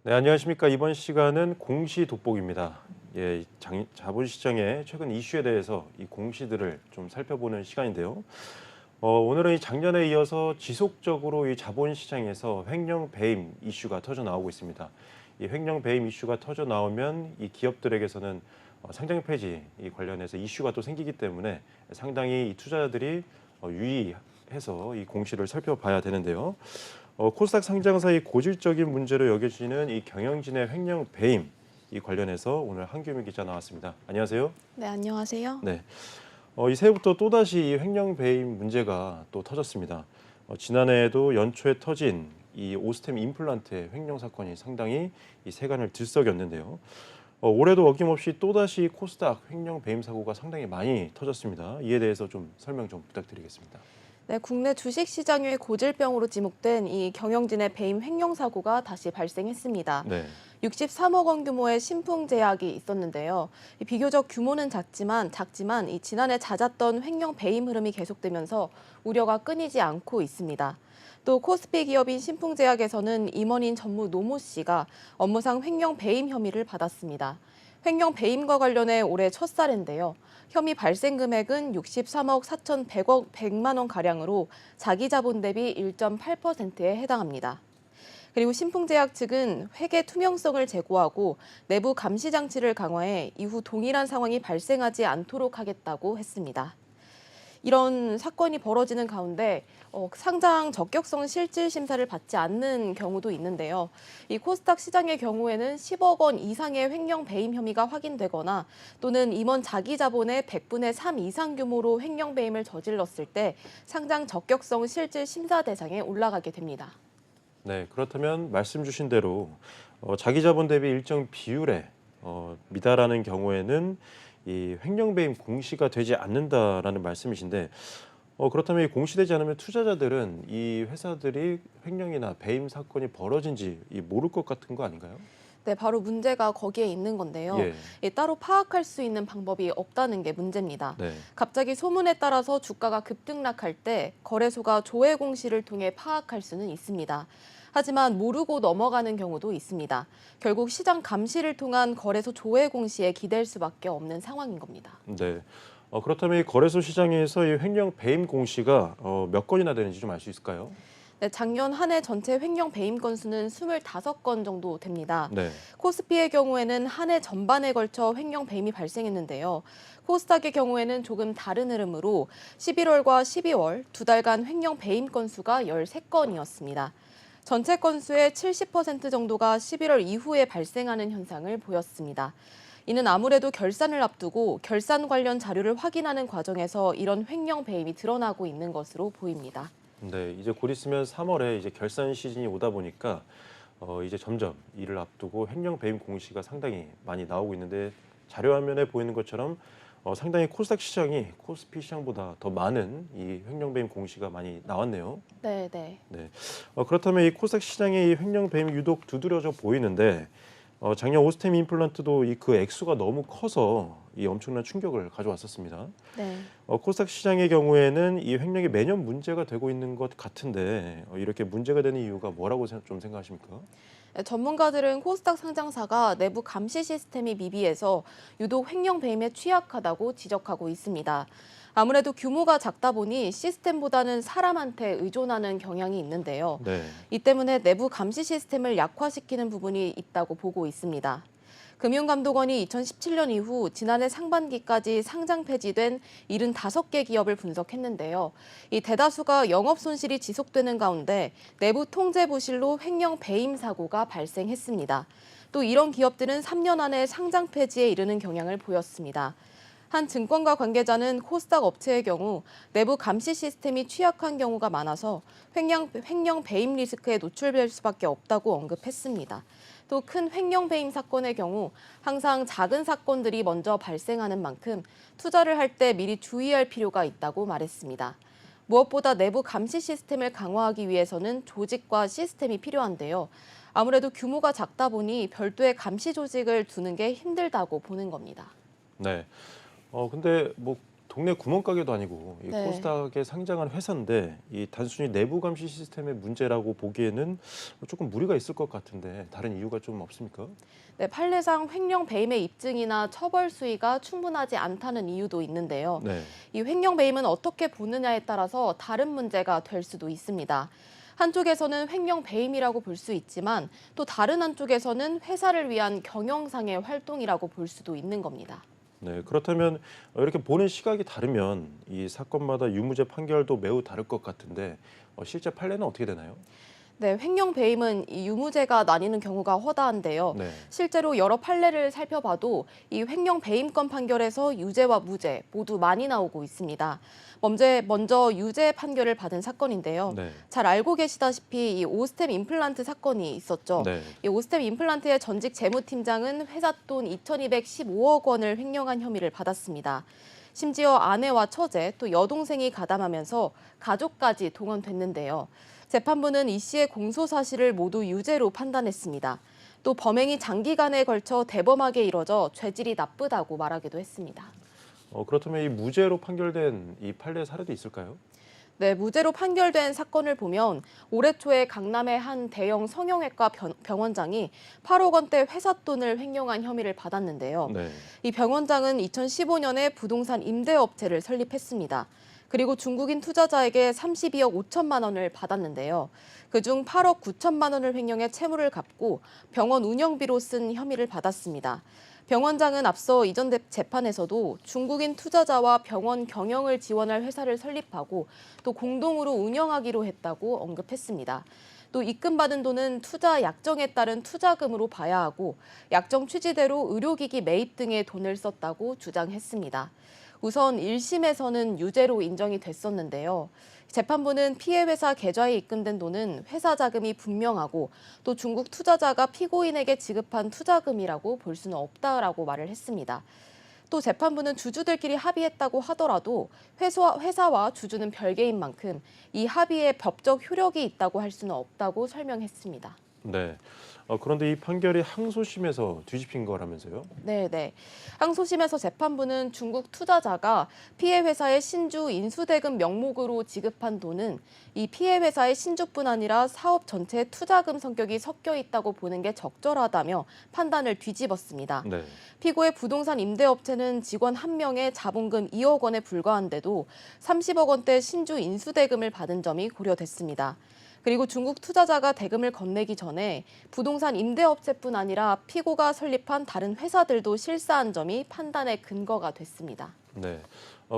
네, 안녕하십니까. 이번 시간은 공시 돋보기입니다. 예, 자본시장의 최근 이슈에 대해서 이 공시들을 좀 살펴보는 시간인데요. 오늘은 이 작년에 이어서 지속적으로 이 자본시장에서 횡령 배임 이슈가 터져 나오고 있습니다. 이 횡령 배임 이슈가 터져 나오면 이 기업들에게서는 상장 폐지 이 관련해서 이슈가 또 생기기 때문에 상당히 이 투자자들이 유의해서 이 공시를 살펴봐야 되는데요. 코스닥 상장사의 고질적인 문제로 여겨지는 이 경영진의 횡령 배임 이 관련해서 오늘 한규민 기자 나왔습니다. 안녕하세요. 네, 안녕하세요. 네. 이 새해부터 또다시 이 횡령 배임 문제가 또 터졌습니다. 지난해에도 연초에 터진 이 오스템 임플란트의 횡령 사건이 상당히 이 세간을 들썩였는데요. 올해도 어김없이 또다시 코스닥 횡령 배임 사고가 상당히 많이 터졌습니다. 이에 대해서 좀 설명 좀 부탁드리겠습니다. 네, 국내 주식시장의 고질병으로 지목된 이 경영진의 배임 횡령 사고가 다시 발생했습니다. 네. 63억 원 규모의 신풍제약이 있었는데요. 비교적 규모는 작지만 이 지난해 잦았던 횡령 배임 흐름이 계속되면서 우려가 끊이지 않고 있습니다. 또 코스피 기업인 신풍제약에서는 임원인 전무 노모 씨가 업무상 횡령 배임 혐의를 받았습니다. 횡령 배임과 관련해 올해 첫 사례인데요. 혐의 발생 금액은 63억 4,100만 원 가량으로 자기 자본 대비 1.8%에 해당합니다. 그리고 신풍제약 측은 회계 투명성을 제고하고 내부 감시 장치를 강화해 이후 동일한 상황이 발생하지 않도록 하겠다고 했습니다. 이런 사건이 벌어지는 가운데 상장 적격성 실질 심사를 받지 않는 경우도 있는데요. 이 코스닥 시장의 경우에는 10억 원 이상의 횡령 배임 혐의가 확인되거나 또는 임원 자기 자본의 100분의 3 이상 규모로 횡령 배임을 저질렀을 때 상장 적격성 실질 심사 대상에 올라가게 됩니다. 네, 그렇다면 말씀 주신 대로 자기 자본 대비 일정 비율에 미달하는 경우에는 이 횡령 배임 공시가 되지 않는다라는 말씀이신데 그렇다면 이 공시되지 않으면 투자자들은 이 회사들이 횡령이나 배임 사건이 벌어진지 모를 것 같은 거 아닌가요? 네, 바로 문제가 거기에 있는 건데요. 예. 따로 파악할 수 있는 방법이 없다는 게 문제입니다. 네. 갑자기 소문에 따라서 주가가 급등락할 때 거래소가 조회 공시를 통해 파악할 수는 있습니다. 하지만 모르고 넘어가는 경우도 있습니다. 결국 시장 감시를 통한 거래소 조회 공시에 기댈 수밖에 없는 상황인 겁니다. 네. 그렇다면 이 거래소 시장에서 이 횡령 배임 공시가 몇 건이나 되는지 좀 알 수 있을까요? 네, 작년 한 해 전체 횡령 배임 건수는 25건 정도 됩니다. 네. 코스피의 경우에는 한 해 전반에 걸쳐 횡령 배임이 발생했는데요. 코스닥의 경우에는 조금 다른 흐름으로 11월과 12월 두 달간 횡령 배임 건수가 13건이었습니다. 전체 건수의 70% 정도가 11월 이후에 발생하는 현상을 보였습니다. 이는 아무래도 결산을 앞두고 결산 관련 자료를 확인하는 과정에서 이런 횡령 배임이 드러나고 있는 것으로 보입니다. 네, 이제 곧 있으면 3월에 이제 결산 시즌이 오다 보니까 이제 점점 이를 앞두고 횡령 배임 공시가 상당히 많이 나오고 있는데 자료 화면에 보이는 것처럼 상당히 코스닥 시장이 코스피 시장보다 더 많은 이 횡령 배임 공시가 많이 나왔네요. 네. 네. 그렇다면 이 코스닥 시장의 이 횡령 배임이 유독 두드러져 보이는데 작년 오스템 임플란트도 그 액수가 너무 커서 이 엄청난 충격을 가져왔었습니다. 네. 코스닥 시장의 경우에는 이 횡령이 매년 문제가 되고 있는 것 같은데 이렇게 문제가 되는 이유가 뭐라고 좀 생각하십니까? 전문가들은 코스닥 상장사가 내부 감시 시스템이 미비해서 유독 횡령 배임에 취약하다고 지적하고 있습니다. 아무래도 규모가 작다 보니 시스템보다는 사람한테 의존하는 경향이 있는데요. 네. 이 때문에 내부 감시 시스템을 약화시키는 부분이 있다고 보고 있습니다. 금융감독원이 2017년 이후 지난해 상반기까지 상장 폐지된 75개 기업을 분석했는데요. 이 대다수가 영업 손실이 지속되는 가운데 내부 통제 부실로 횡령 배임 사고가 발생했습니다. 또 이런 기업들은 3년 안에 상장 폐지에 이르는 경향을 보였습니다. 한 증권가 관계자는 코스닥 업체의 경우 내부 감시 시스템이 취약한 경우가 많아서 횡령 배임 리스크에 노출될 수밖에 없다고 언급했습니다. 또 큰 횡령 배임 사건의 경우 항상 작은 사건들이 먼저 발생하는 만큼 투자를 할 때 미리 주의할 필요가 있다고 말했습니다. 무엇보다 내부 감시 시스템을 강화하기 위해서는 조직과 시스템이 필요한데요. 아무래도 규모가 작다 보니 별도의 감시 조직을 두는 게 힘들다고 보는 겁니다. 네. 근데 동네 구멍가게도 아니고 이 네. 코스닥에 상장한 회사인데 이 단순히 내부 감시 시스템의 문제라고 보기에는 조금 무리가 있을 것 같은데 다른 이유가 좀 없습니까? 네, 판례상 횡령 배임의 입증이나 처벌 수위가 충분하지 않다는 이유도 있는데요. 네. 이 횡령 배임은 어떻게 보느냐에 따라서 다른 문제가 될 수도 있습니다. 한쪽에서는 횡령 배임이라고 볼 수 있지만 또 다른 한쪽에서는 회사를 위한 경영상의 활동이라고 볼 수도 있는 겁니다. 네, 그렇다면 이렇게 보는 시각이 다르면 이 사건마다 유무죄 판결도 매우 다를 것 같은데 실제 판례는 어떻게 되나요? 네, 횡령 배임은 이 유무죄가 나뉘는 경우가 허다한데요. 네. 실제로 여러 판례를 살펴봐도 이 횡령 배임권 판결에서 유죄와 무죄 모두 많이 나오고 있습니다. 먼저 유죄 판결을 받은 사건인데요. 네. 잘 알고 계시다시피 이 오스템 임플란트 사건이 있었죠. 네. 이 오스템 임플란트의 전직 재무팀장은 회사 돈 2,215억 원을 횡령한 혐의를 받았습니다. 심지어 아내와 처제 또 여동생이 가담하면서 가족까지 동원됐는데요. 재판부는 이 씨의 공소 사실을 모두 유죄로 판단했습니다. 또 범행이 장기간에 걸쳐 대범하게 이뤄져 죄질이 나쁘다고 말하기도 했습니다. 그렇다면 이 무죄로 판결된 이 판례 사례도 있을까요? 네, 무죄로 판결된 사건을 보면 올해 초에 강남의 한 대형 성형외과 병원장이 8억 원대 회사 돈을 횡령한 혐의를 받았는데요. 네. 이 병원장은 2015년에 부동산 임대업체를 설립했습니다. 그리고 중국인 투자자에게 32억 5천만 원을 받았는데요. 그중 8억 9천만 원을 횡령해 채무를 갚고 병원 운영비로 쓴 혐의를 받았습니다. 병원장은 앞서 이전 재판에서도 중국인 투자자와 병원 경영을 지원할 회사를 설립하고 또 공동으로 운영하기로 했다고 언급했습니다. 또 입금받은 돈은 투자 약정에 따른 투자금으로 봐야 하고 약정 취지대로 의료기기 매입 등에 돈을 썼다고 주장했습니다. 우선 1심에서는 유죄로 인정이 됐었는데요. 재판부는 피해 회사 계좌에 입금된 돈은 회사 자금이 분명하고 또 중국 투자자가 피고인에게 지급한 투자금이라고 볼 수는 없다라고 말을 했습니다. 또 재판부는 주주들끼리 합의했다고 하더라도 회사와 주주는 별개인 만큼 이 합의에 법적 효력이 있다고 할 수는 없다고 설명했습니다. 네. 그런데 이 판결이 항소심에서 뒤집힌 거라면서요? 네. 항소심에서 재판부는 중국 투자자가 피해 회사의 신주 인수대금 명목으로 지급한 돈은 이 피해 회사의 신주뿐 아니라 사업 전체에 투자금 성격이 섞여 있다고 보는 게 적절하다며 판단을 뒤집었습니다. 네. 피고의 부동산 임대업체는 직원 1명의 자본금 2억 원에 불과한데도 30억 원대 신주 인수대금을 받은 점이 고려됐습니다. 그리고 중국 투자자가 대금을 건네기 전에 부동산 임대업체뿐 아니라 피고가 설립한 다른 회사들도 실사한 점이 판단의 근거가 됐습니다. 네.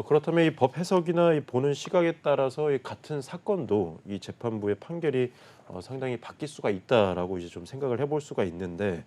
그렇다면 이 법 해석이나 이 보는 시각에 따라서 이 같은 사건도 이 재판부의 판결이 상당히 바뀔 수가 있다라고 이제 좀 생각을 해볼 수가 있는데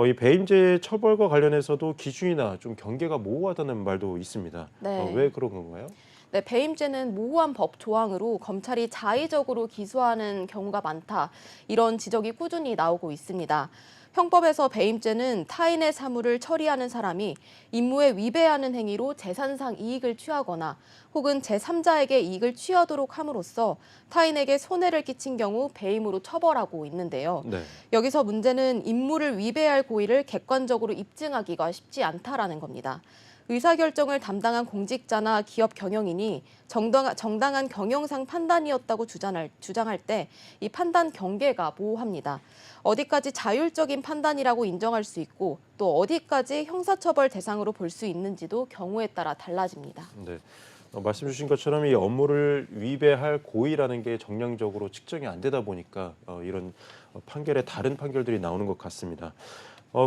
이 배임죄 처벌과 관련해서도 기준이나 좀 경계가 모호하다는 말도 있습니다. 네. 왜 그런 건가요? 네, 배임죄는 모호한 법 조항으로 검찰이 자의적으로 기소하는 경우가 많다. 이런 지적이 꾸준히 나오고 있습니다. 형법에서 배임죄는 타인의 사물을 처리하는 사람이 임무에 위배하는 행위로 재산상 이익을 취하거나 혹은 제3자에게 이익을 취하도록 함으로써 타인에게 손해를 끼친 경우 배임으로 처벌하고 있는데요. 네. 여기서 문제는 임무를 위배할 고의를 객관적으로 입증하기가 쉽지 않다라는 겁니다. 의사결정을 담당한 공직자나 기업 경영인이 정당한 경영상 판단이었다고 주장할 때 이 판단 경계가 모호합니다. 어디까지 자율적인 판단이라고 인정할 수 있고 또 어디까지 형사처벌 대상으로 볼 수 있는지도 경우에 따라 달라집니다. 네. 말씀 주신 것처럼 이 업무를 위배할 고의라는 게 정량적으로 측정이 안 되다 보니까 이런 판결에 다른 판결들이 나오는 것 같습니다.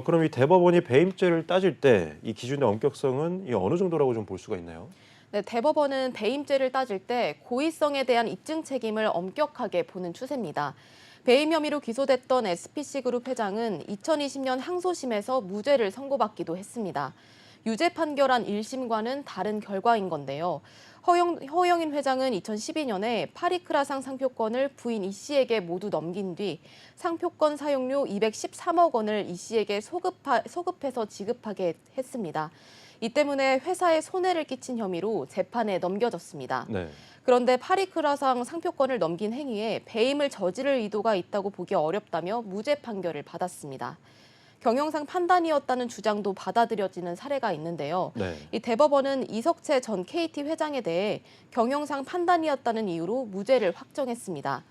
그럼 이 대법원이 배임죄를 따질 때 이 기준의 엄격성은 이 어느 정도라고 좀 볼 수가 있나요? 네, 대법원은 배임죄를 따질 때 고의성에 대한 입증 책임을 엄격하게 보는 추세입니다. 배임 혐의로 기소됐던 SPC그룹 회장은 2020년 항소심에서 무죄를 선고받기도 했습니다. 유죄 판결한 1심과는 다른 결과인 건데요. 허영인 회장은 2012년에 파리크라상 상표권을 부인 이 씨에게 모두 넘긴 뒤 상표권 사용료 213억 원을 이 씨에게 소급해서 지급하게 했습니다. 이 때문에 회사에 손해를 끼친 혐의로 재판에 넘겨졌습니다. 네. 그런데 파리크라상 상표권을 넘긴 행위에 배임을 저지를 의도가 있다고 보기 어렵다며 무죄 판결을 받았습니다. 경영상 판단이었다는 주장도 받아들여지는 사례가 있는데요. 네. 이 대법원은 이석채 전 KT 회장에 대해 경영상 판단이었다는 이유로 무죄를 확정했습니다.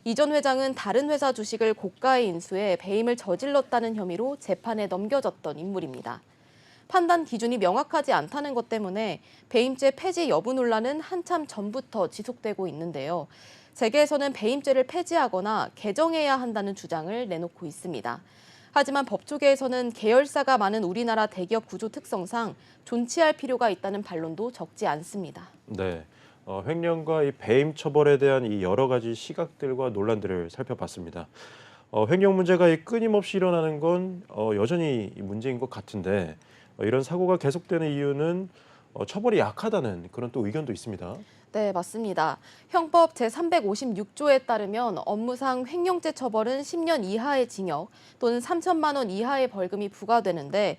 이 전 회장은 다른 회사 주식을 고가에 인수해 배임을 저질렀다는 혐의로 재판에 넘겨졌던 인물입니다. 판단 기준이 명확하지 않다는 것 때문에 배임죄 폐지 여부 논란은 한참 전부터 지속되고 있는데요. 재계에서는 배임죄를 폐지하거나 개정해야 한다는 주장을 내놓고 있습니다. 하지만 법조계에서는 계열사가 많은 우리나라 대기업 구조 특성상 존치할 필요가 있다는 반론도 적지 않습니다. 네. 횡령과 이 배임 처벌에 대한 이 여러 가지 시각들과 논란들을 살펴봤습니다. 횡령 문제가 이 끊임없이 일어나는 건 여전히 이 문제인 것 같은데 이런 사고가 계속되는 이유는 처벌이 약하다는 그런 또 의견도 있습니다. 네, 맞습니다. 형법 제356조에 따르면 업무상 횡령죄 처벌은 10년 이하의 징역 또는 3천만 원 이하의 벌금이 부과되는데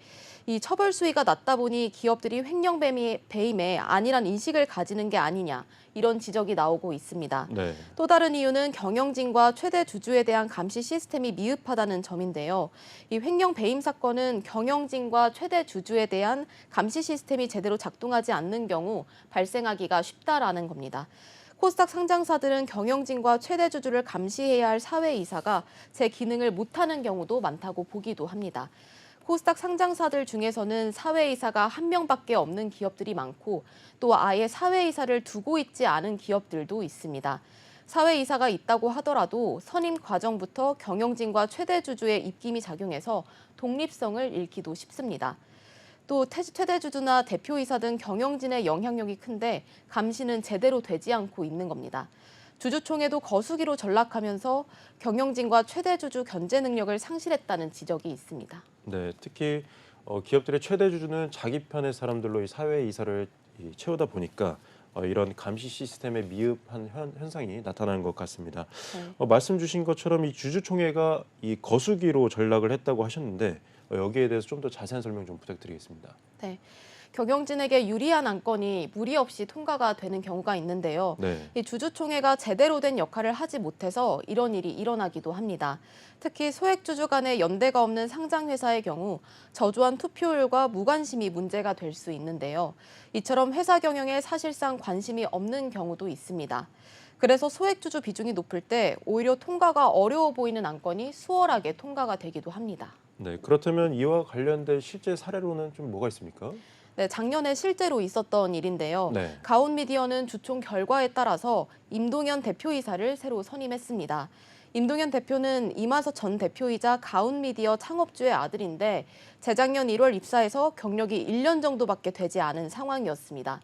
이 처벌 수위가 낮다 보니 기업들이 횡령 배임에 안일한 인식을 가지는 게 아니냐 이런 지적이 나오고 있습니다. 네. 또 다른 이유는 경영진과 최대 주주에 대한 감시 시스템이 미흡하다는 점인데요. 이 횡령 배임 사건은 경영진과 최대 주주에 대한 감시 시스템이 제대로 작동하지 않는 경우 발생하기가 쉽다라는 겁니다. 코스닥 상장사들은 경영진과 최대 주주를 감시해야 할 사회이사가 제 기능을 못하는 경우도 많다고 보기도 합니다. 코스닥 상장사들 중에서는 사회이사가 한 명밖에 없는 기업들이 많고 또 아예 사회이사를 두고 있지 않은 기업들도 있습니다. 사회이사가 있다고 하더라도 선임 과정부터 경영진과 최대 주주의 입김이 작용해서 독립성을 잃기도 쉽습니다. 또 최대 주주나 대표이사 등 경영진의 영향력이 큰데 감시는 제대로 되지 않고 있는 겁니다. 주주총회도 거수기로 전락하면서 경영진과 최대 주주 견제 능력을 상실했다는 지적이 있습니다. 네, 특히 기업들의 최대 주주는 자기 편의 사람들로 이 사회 이사를 채우다 보니까 이런 감시 시스템의 미흡한 현상이 나타나는 것 같습니다. 네. 말씀 주신 것처럼 이 주주총회가 이 거수기로 전락을 했다고 하셨는데 여기에 대해서 좀 더 자세한 설명 좀 부탁드리겠습니다. 네. 경영진에게 유리한 안건이 무리 없이 통과가 되는 경우가 있는데요. 네. 이 주주총회가 제대로 된 역할을 하지 못해서 이런 일이 일어나기도 합니다. 특히 소액주주 간의 연대가 없는 상장회사의 경우 저조한 투표율과 무관심이 문제가 될 수 있는데요. 이처럼 회사 경영에 사실상 관심이 없는 경우도 있습니다. 그래서 소액주주 비중이 높을 때 오히려 통과가 어려워 보이는 안건이 수월하게 통과가 되기도 합니다. 네, 그렇다면 이와 관련된 실제 사례로는 좀 뭐가 있습니까? 네, 작년에 실제로 있었던 일인데요. 네. 가온미디어는 주총 결과에 따라서 임동현 대표이사를 새로 선임했습니다. 임동현 대표는 이마서 전 대표이자 가온미디어 창업주의 아들인데 재작년 1월 입사해서 경력이 1년 정도밖에 되지 않은 상황이었습니다.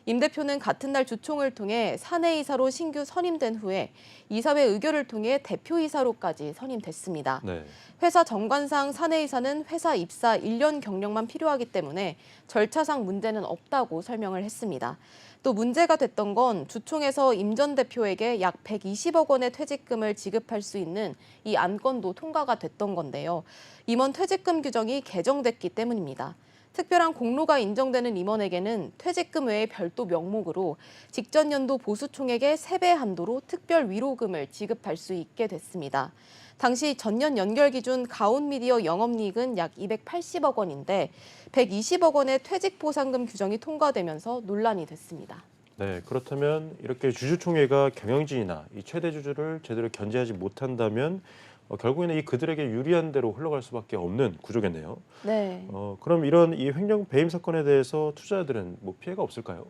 임 대표는 같은 날 주총을 통해 사내이사로 신규 선임된 후에 이사회 의결을 통해 대표이사로까지 선임됐습니다. 네. 회사 정관상 사내이사는 회사 입사 1년 경력만 필요하기 때문에 절차상 문제는 없다고 설명을 했습니다. 또 문제가 됐던 건 주총에서 임 전 대표에게 약 120억 원의 퇴직금을 지급할 수 있는 이 안건도 통과가 됐던 건데요. 임원 퇴직금 규정이 개정됐기 때문입니다. 특별한 공로가 인정되는 임원에게는 퇴직금 외에 별도 명목으로 직전 연도 보수총액의 3배 한도로 특별 위로금을 지급할 수 있게 됐습니다. 당시 전년 연결 기준 가온미디어 영업이익은 약 280억 원인데 120억 원의 퇴직 보상금 규정이 통과되면서 논란이 됐습니다. 네, 그렇다면 이렇게 주주총회가 경영진이나 이 최대 주주를 제대로 견제하지 못한다면 결국에는 이 그들에게 유리한 대로 흘러갈 수밖에 없는 구조겠네요. 네. 그럼 이런 이 횡령 배임 사건에 대해서 투자자들은 뭐 피해가 없을까요?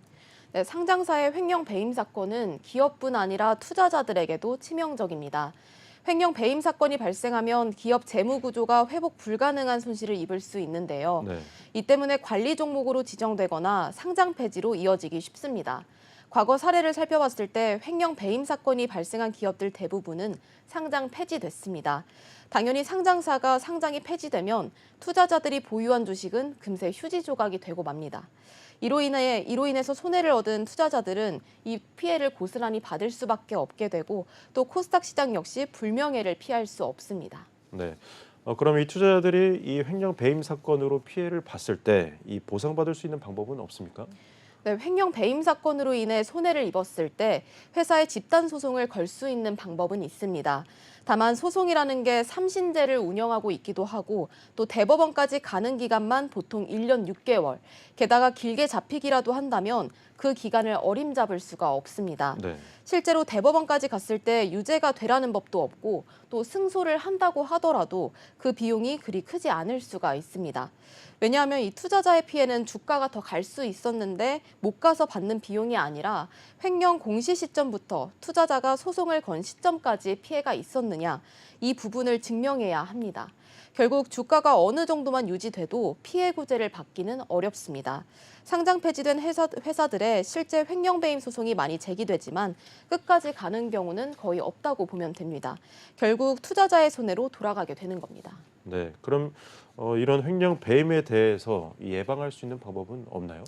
네, 상장사의 횡령 배임 사건은 기업뿐 아니라 투자자들에게도 치명적입니다. 횡령 배임 사건이 발생하면 기업 재무 구조가 회복 불가능한 손실을 입을 수 있는데요. 네. 이 때문에 관리 종목으로 지정되거나 상장 폐지로 이어지기 쉽습니다. 과거 사례를 살펴봤을 때 횡령 배임 사건이 발생한 기업들 대부분은 상장 폐지됐습니다. 당연히 상장사가 상장이 폐지되면 투자자들이 보유한 주식은 금세 휴지 조각이 되고 맙니다. 이로 인해서 손해를 얻은 투자자들은 이 피해를 고스란히 받을 수밖에 없게 되고 또 코스닥 시장 역시 불명예를 피할 수 없습니다. 네. 그럼 이 투자자들이 이 횡령 배임 사건으로 피해를 봤을 때 이 보상받을 수 있는 방법은 없습니까? 네, 횡령 배임 사건으로 인해 손해를 입었을 때 회사에 집단 소송을 걸 수 있는 방법은 있습니다. 다만 소송이라는 게 3신제를 운영하고 있기도 하고 또 대법원까지 가는 기간만 보통 1년 6개월. 게다가 길게 잡히기라도 한다면 그 기간을 어림잡을 수가 없습니다. 네. 실제로 대법원까지 갔을 때 유죄가 되라는 법도 없고 또 승소를 한다고 하더라도 그 비용이 그리 크지 않을 수가 있습니다. 왜냐하면 이 투자자의 피해는 주가가 더 갈 수 있었는데 못 가서 받는 비용이 아니라 횡령 공시 시점부터 투자자가 소송을 건 시점까지 피해가 있었느냐, 이 부분을 증명해야 합니다. 결국 주가가 어느 정도만 유지돼도 피해 구제를 받기는 어렵습니다. 상장 폐지된 회사들의 실제 횡령 배임 소송이 많이 제기되지만 끝까지 가는 경우는 거의 없다고 보면 됩니다. 결국 투자자의 손해로 돌아가게 되는 겁니다. 네. 그럼 이런 횡령 배임에 대해서 예방할 수 있는 방법은 없나요?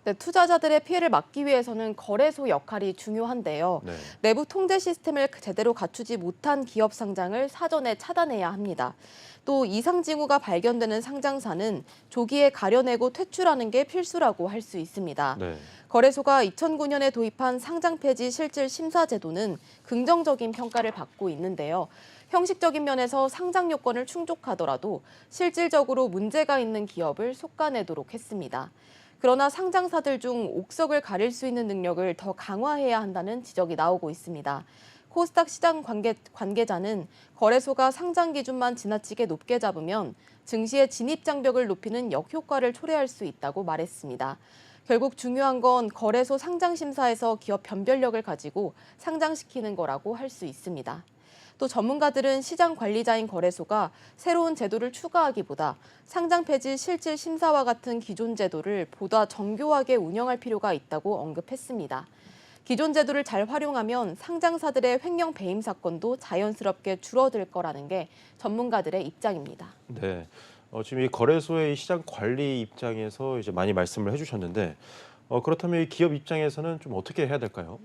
네, 투자자들의 피해를 막기 위해서는 거래소 역할이 중요한데요. 네. 내부 통제 시스템을 제대로 갖추지 못한 기업 상장을 사전에 차단해야 합니다. 또 이상 징후가 발견되는 상장사는 조기에 가려내고 퇴출하는 게 필수라고 할 수 있습니다. 네. 거래소가 2009년에 도입한 상장 폐지 실질 심사 제도는 긍정적인 평가를 받고 있는데요. 형식적인 면에서 상장 요건을 충족하더라도 실질적으로 문제가 있는 기업을 속아내도록 했습니다. 그러나 상장사들 중 옥석을 가릴 수 있는 능력을 더 강화해야 한다는 지적이 나오고 있습니다. 코스닥 시장 관계자는 거래소가 상장 기준만 지나치게 높게 잡으면 증시의 진입 장벽을 높이는 역효과를 초래할 수 있다고 말했습니다. 결국 중요한 건 거래소 상장 심사에서 기업 변별력을 가지고 상장시키는 거라고 할 수 있습니다. 또 전문가들은 시장 관리자인 거래소가 새로운 제도를 추가하기보다 상장 폐지 실질 심사와 같은 기존 제도를 보다 정교하게 운영할 필요가 있다고 언급했습니다. 기존 제도를 잘 활용하면 상장사들의 횡령 배임 사건도 자연스럽게 줄어들 거라는 게 전문가들의 입장입니다. 네. 지금 이 거래소의 이 시장 관리 입장에서 이제 많이 말씀을 해주셨는데 그렇다면 이 기업 입장에서는 좀 어떻게 해야 될까요?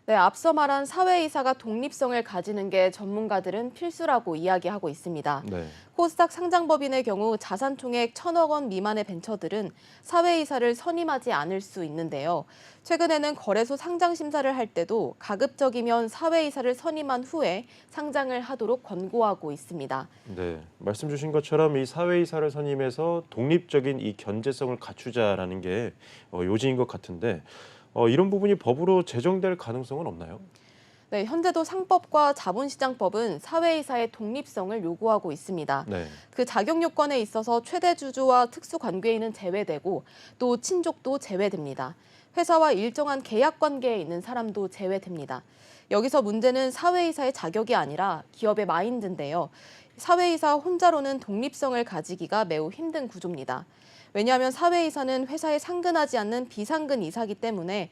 네, 앞서 말한 사회이사가 독립성을 가지는 게 전문가들은 필수라고 이야기하고 있습니다. 네. 코스닥 상장법인의 경우 자산 총액 1,000억 원 미만의 벤처들은 사회이사를 선임하지 않을 수 있는데요. 최근에는 거래소 상장 심사를 할 때도 가급적이면 사회이사를 선임한 후에 상장을 하도록 권고하고 있습니다. 네, 말씀 주신 것처럼 이 사회이사를 선임해서 독립적인 이 견제성을 갖추자라는 게 요지인 것 같은데 이런 부분이 법으로 제정될 가능성은 없나요? 네, 현재도 상법과 자본시장법은 사회이사의 독립성을 요구하고 있습니다. 네, 그 자격 요건에 있어서 최대 주주와 특수 관계인은 제외되고 또 친족도 제외됩니다. 회사와 일정한 계약 관계에 있는 사람도 제외됩니다. 여기서 문제는 사회이사의 자격이 아니라 기업의 마인드인데요. 사회이사 혼자로는 독립성을 가지기가 매우 힘든 구조입니다. 왜냐하면 사회이사는 회사에 상근하지 않는 비상근 이사기 때문에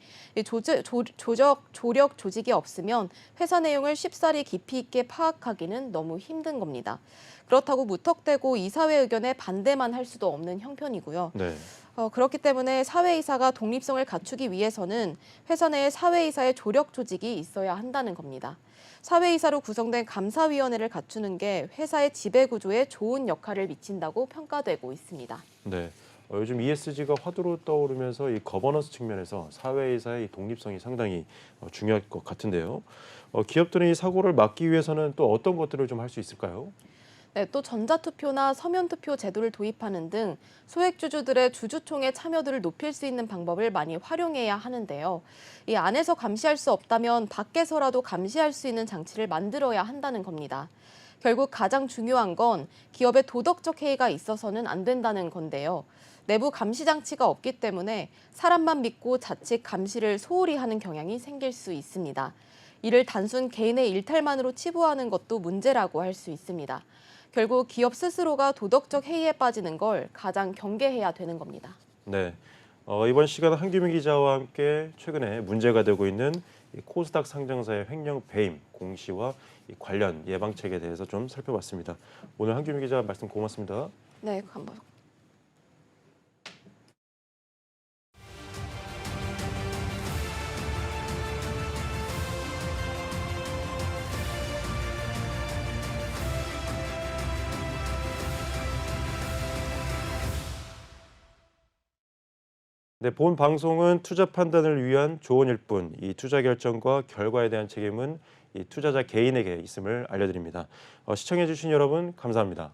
조력 조직이 없으면 회사 내용을 쉽사리 깊이 있게 파악하기는 너무 힘든 겁니다. 그렇다고 무턱대고 이사회 의견에 반대만 할 수도 없는 형편이고요. 네, 그렇기 때문에 사회이사가 독립성을 갖추기 위해서는 회사 내에 사회이사의 조력 조직이 있어야 한다는 겁니다. 사회이사로 구성된 감사위원회를 갖추는 게 회사의 지배구조에 좋은 역할을 미친다고 평가되고 있습니다. 네. 요즘 ESG가 화두로 떠오르면서 이 거버넌스 측면에서 사회이사의 이 독립성이 상당히 중요할 것 같은데요. 기업들은 이 사고를 막기 위해서는 또 어떤 것들을 좀 할 수 있을까요? 네, 또 전자투표나 서면투표 제도를 도입하는 등 소액주주들의 주주총회 참여도를 높일 수 있는 방법을 많이 활용해야 하는데요. 이 안에서 감시할 수 없다면 밖에서라도 감시할 수 있는 장치를 만들어야 한다는 겁니다. 결국 가장 중요한 건 기업의 도덕적 해이가 있어서는 안 된다는 건데요. 내부 감시 장치가 없기 때문에 사람만 믿고 자칫 감시를 소홀히 하는 경향이 생길 수 있습니다. 이를 단순 개인의 일탈만으로 치부하는 것도 문제라고 할 수 있습니다. 결국 기업 스스로가 도덕적 해이에 빠지는 걸 가장 경계해야 되는 겁니다. 네. 이번 시간 한규민 기자와 함께 최근에 문제가 되고 있는 이 코스닥 상장사의 횡령 배임 공시와 이 관련 예방책에 대해서 좀 살펴봤습니다. 오늘 한규민 기자 말씀 고맙습니다. 네, 한번. 네, 본 방송은 투자 판단을 위한 조언일 뿐, 이 투자 결정과 결과에 대한 책임은 이 투자자 개인에게 있음을 알려드립니다. 시청해주신 여러분 감사합니다.